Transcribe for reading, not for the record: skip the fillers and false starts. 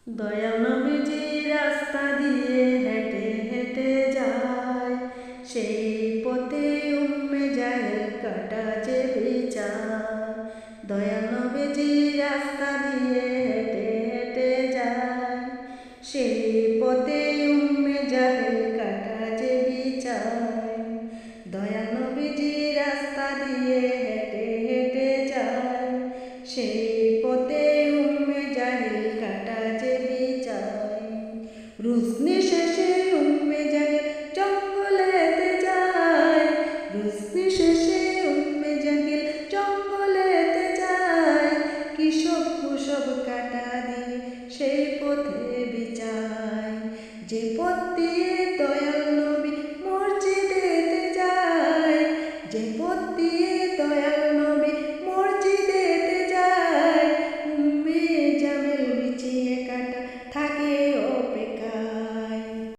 দয়াল নবীজি রাস্তা দিয়ে হেঁটে হেঁটে যায়, সেই পথে উম্মে জাহেল কাটা যে বিচার। দয়াল নবীজি রাস্তা দিয়ে হেঁটে হেঁটে যায়, সেই পথে উম্মে জাহেল কাটা যে বিচার। দয়াল নবীজি রাস্তা দিয়ে হেঁটে হেঁটে যায়, সেই পথে উম্মে জাহেল কাটা যে বিচার। রুজনি শেষে উম্মে জাহেল জঙ্গলেতে যায়, রুজনি শেষে উম্মে জাহেল জঙ্গলেতে যায়। কিসব কুসব কাটা দিয়ে সেই পথে